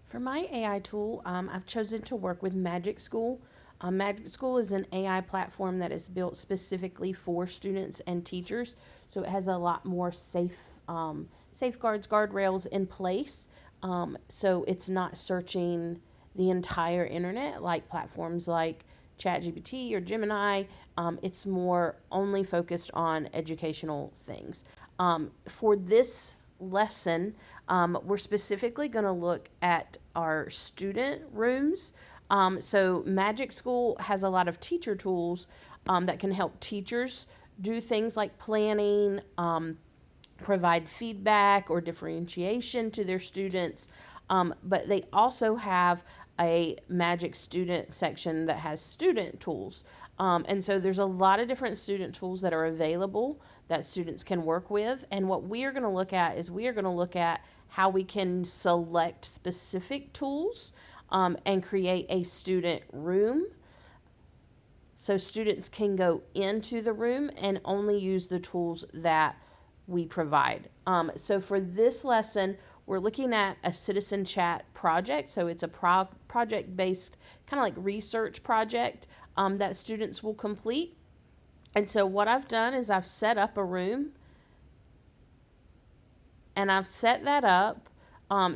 For my AI tool, I've chosen to work with MagicSchool. MagicSchool is an AI platform that is built specifically for students and teachers, so it has a lot more safeguards, guardrails in place. So it's not searching the entire internet like platforms like ChatGPT or Gemini. It's more only focused on educational things. For this lesson, we're specifically going to look at our student rooms. So MagicSchool has a lot of teacher tools that can help teachers do things like planning, provide feedback or differentiation to their students. But they also have a Magic student section that has student tools. And so there's a lot of different student tools that are available that students can work with. And what we are going to look at is we are going to look at how we can select specific tools and create a student room so students can go into the room and only use the tools that we provide. So for this lesson, we're looking at a citizen chat project. So it's a project-based kind of like research project that students will complete. And so what I've done is I've set up a room and I've set that up.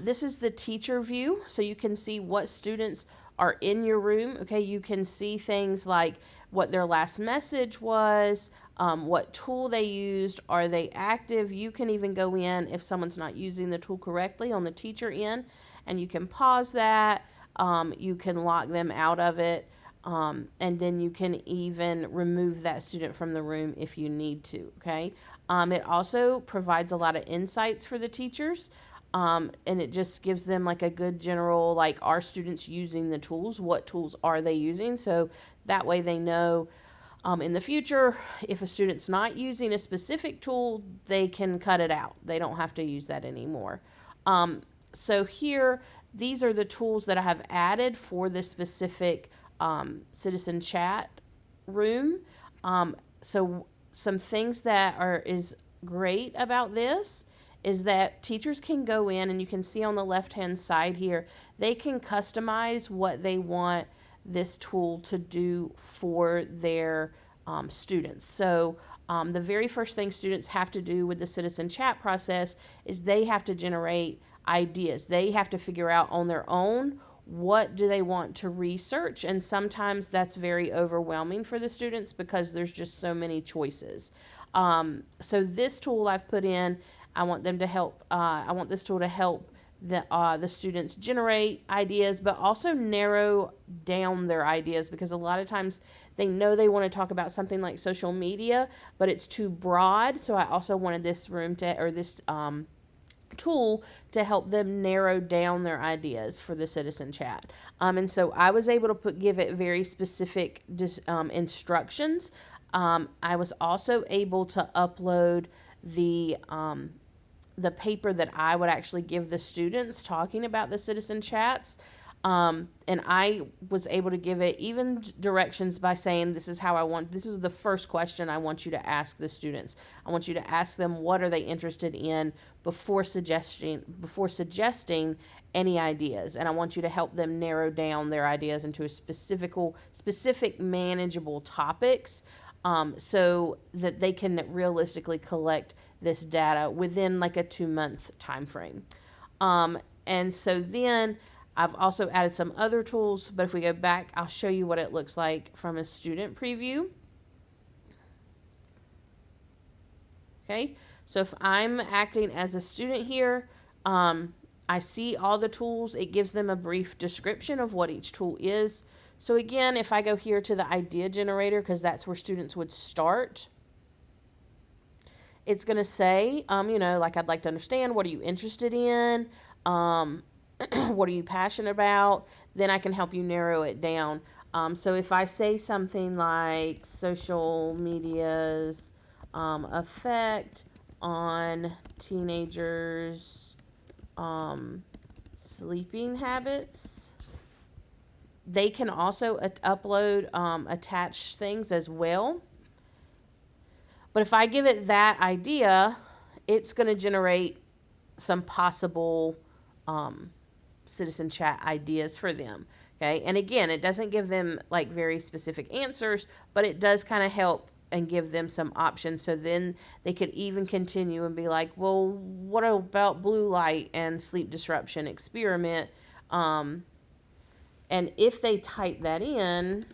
This is the teacher view, so you can see what students are in your room. Okay, you can see things like what their last message was, what tool they used, are they active? You can even go in if someone's not using the tool correctly on the teacher end, and you can pause that. You can lock them out of it. And then you can even remove that student from the room if you need to, okay? It also provides a lot of insights for the teachers, and it just gives them like a good general, like, are students using the tools? What tools are they using? So that way they know in the future, if a student's not using a specific tool, they can cut it out. They don't have to use that anymore. So here, these are the tools that I have added for this specific citizen chat room. So some things that is great about this is that teachers can go in and you can see on the left hand side here, they can customize what they want this tool to do for their students. So the very first thing students have to do with the citizen chat process is they have to generate ideas. They have to figure out on their own what do they want to research, and sometimes that's very overwhelming for the students because there's just so many choices. So this tool I've put in, I want them to help. I want this tool to help the students generate ideas, but also narrow down their ideas, because a lot of times they know they want to talk about something like social media, but it's too broad. So I also wanted this room to, or this tool to help them narrow down their ideas for the citizen chat. And so I was able to give it very specific instructions. I was also able to upload the paper that I would actually give the students talking about the citizen chats. And I was able to give it even directions by saying, this is the first question I want you to ask the students. I want you to ask them what are they interested in before suggesting any ideas. And I want you to help them narrow down their ideas into specific manageable topics, so that they can realistically collect this data within like a 2-month time frame. And so then I've also added some other tools, but if we go back, I'll show you what it looks like from a student preview. Okay, so if I'm acting as a student here, I see all the tools. It gives them a brief description of what each tool is. So again, if I go here to the idea generator, because that's where students would start, it's going to say, like, I'd like to understand, what are you interested in? What are you passionate about? Then I can help you narrow it down. So if I say something like social media's effect on teenagers' sleeping habits, they can also upload attached things as well. But if I give it that idea, it's going to generate some possible citizen chat ideas for them. Okay. And again, it doesn't give them like very specific answers, but it does kind of help and give them some options. So then they could even continue and be like, well, what about blue light and sleep disruption experiment? And if they type that in,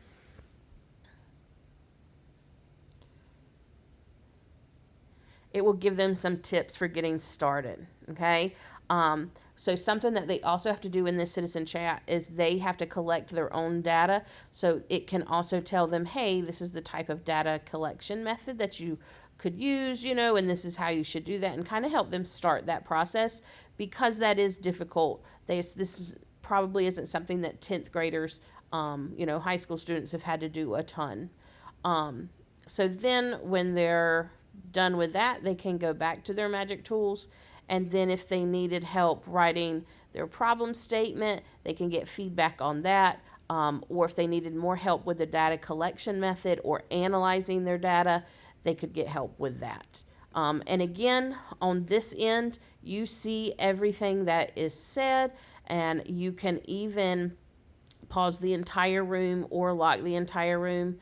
it will give them some tips for getting started. Okay. So something that they also have to do in this citizen chat is they have to collect their own data. So it can also tell them, hey, this is the type of data collection method that you could use, and this is how you should do that, and kind of help them start that process, because that is difficult. This probably isn't something that 10th graders, high school students have had to do a ton. So then when they're done with that, they can go back to their magic tools. And then if they needed help writing their problem statement, they can get feedback on that. Or if they needed more help with the data collection method or analyzing their data, they could get help with that. And again, on this end, you see everything that is said, and you can even pause the entire room or lock the entire room.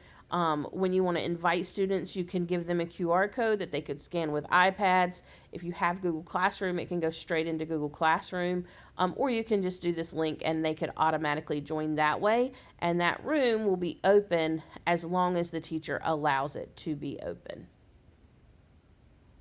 When you want to invite students, you can give them a QR code that they could scan with iPads. If you have Google Classroom, it can go straight into Google Classroom. Or you can just do this link and they could automatically join that way. And that room will be open as long as the teacher allows it to be open.